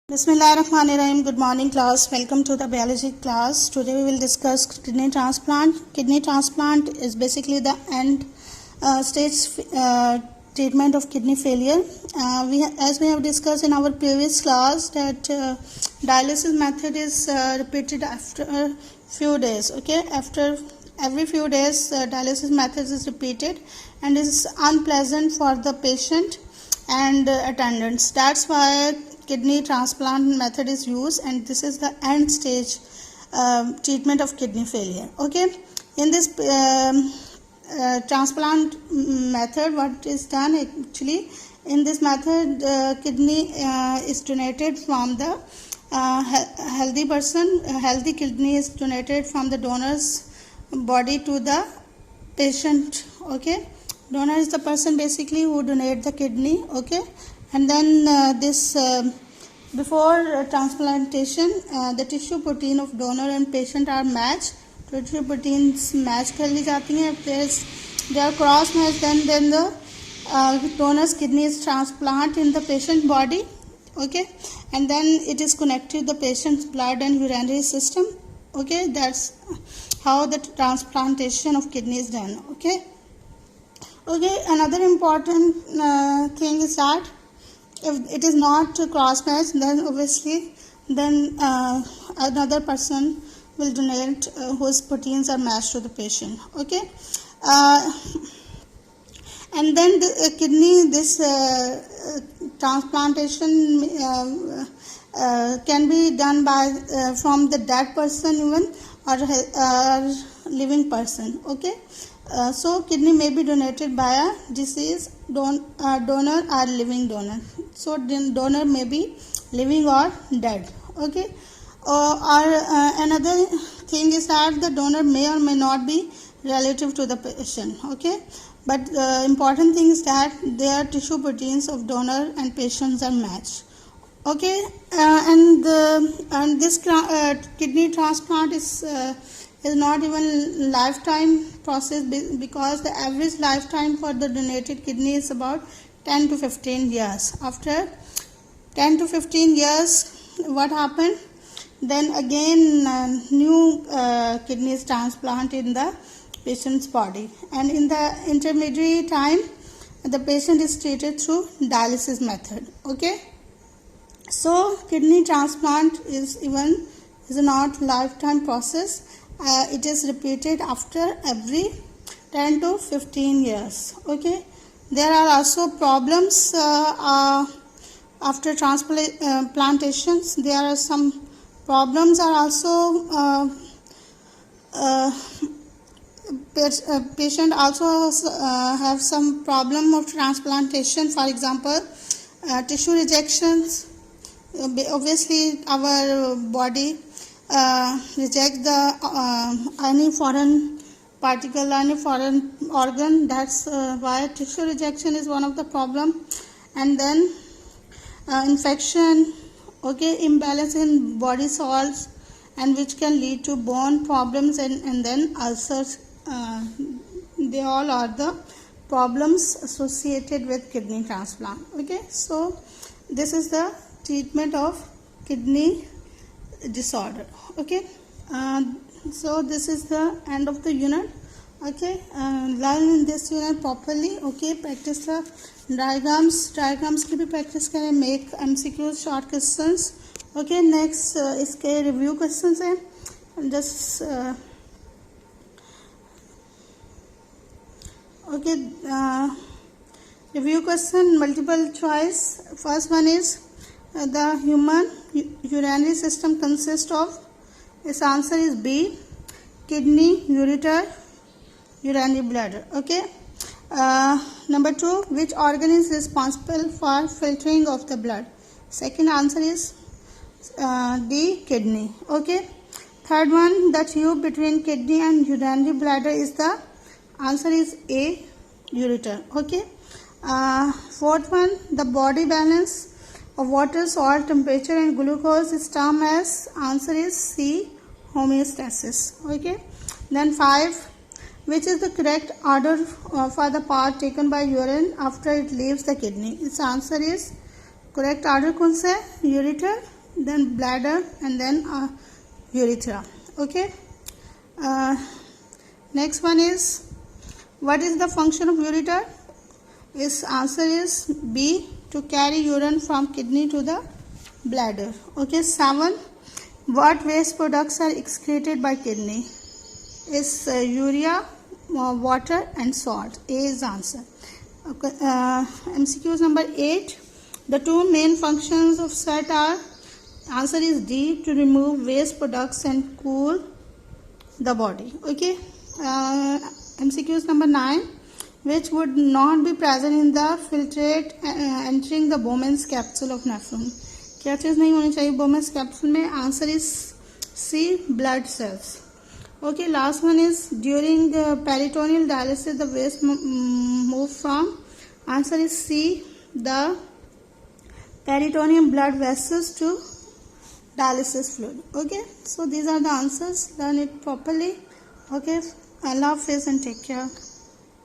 Bismillahirrahmanirrahim. Good morning, class. Welcome to the biology class. Today we will discuss kidney transplant. Kidney transplant is basically the end stage treatment of kidney failure. As we have discussed in our previous class, that dialysis method is repeated after a few days. Okay, after every few days, dialysis method is repeated and is unpleasant for the patient and attendants. That's why kidney transplant method is used, and this is the end stage treatment of kidney failure. Okay, in this transplant method, what is done actually in this method, kidney is donated from the healthy person. Healthy kidney is donated from the donor's body to the patient. Okay, donor is the person basically who donate the kidney. Okay, and then before transplantation, the tissue protein of donor and patient are matched. Tissue proteins match कर ली जाती हैं. If they are cross matched, then the donor's kidney is transplant in the patient body. Okay, and then it is connected to the patient's blood and urinary system. Okay, that's how the transplantation of kidney is done. Okay, another important thing is that if it is not cross match, then obviously another person will donate whose proteins are matched to the patient. Okay, and then the kidney, this transplantation can be done by from the dead person even or living person. Okay, so kidney may be donated by a deceased donor or living donor. So donor may be living or dead. Okay, another thing is that the donor may or may not be relative to the patient. Okay, but important thing is that their tissue proteins of donor and patients are matched. Okay, and this kidney transplant is not even lifetime process, because the average lifetime for the donated kidney is about 10 to 15 years. After 10 to 15 years, what happened? Then again new kidney is transplanted in the patient's body, and in the intermediary time the patient is treated through dialysis method. Okay, so kidney transplant is not lifetime process. It is repeated after every 10 to 15 years. Okay, there are also problems after transplantations. There are some problems are also patient also have some problem of transplantation. For example, tissue rejections. Obviously our body reject the any foreign particle, any foreign organ. That's why tissue rejection is one of the problem. And then infection. Okay, imbalance in body salts, and which can lead to bone problems and then ulcers. They all are the problems associated with kidney transplant. Okay, so this is the treatment of kidney disorder. Okay, so this is the end of the unit. Okay, learn in this unit properly. Okay, practice the diagrams की भी practice करें. Make MCQs, short questions. Okay, next इसके review questions हैं. Just okay, review question, multiple choice. First one is the human urinary system consists of. Its answer is B, kidney, ureter, urinary bladder. Okay. Number 2, which organ is responsible for filtering of the blood? Second answer is D, kidney. Okay. Third one, the tube between kidney and urinary bladder is the answer is A, ureter. Okay. Fourth one, the body balance of water, salt, temperature and glucose is termed as, answer is C, homeostasis. Okay. Then 5, which is the correct order for the part taken by urine after it leaves the kidney? Its answer is, correct order कौन सा है? Ureter, then bladder, and then urethra. Okay. Next one is, what is the function of ureter? Its answer is B, to carry urine from kidney to the bladder. Okay. 7. What waste products are excreted by kidney? Is urea, water, and salt. A is answer. Okay. MCQs number 8. The two main functions of sweat are, answer is D, to remove waste products and cool the body. Okay. MCQs number 9. Which would not be present in the filtrate entering the Bowman's capsule of nephron? क्या चीज़ नहीं होनी चाहिए Bowman's capsule में? Answer is C, blood cells. Okay, last one is, during peritoneal dialysis the waste move from, answer is C, the peritoneal blood vessels to dialysis fluid. Okay, so these are the answers. Learn it properly. Okay, Allah Hafiz and take care.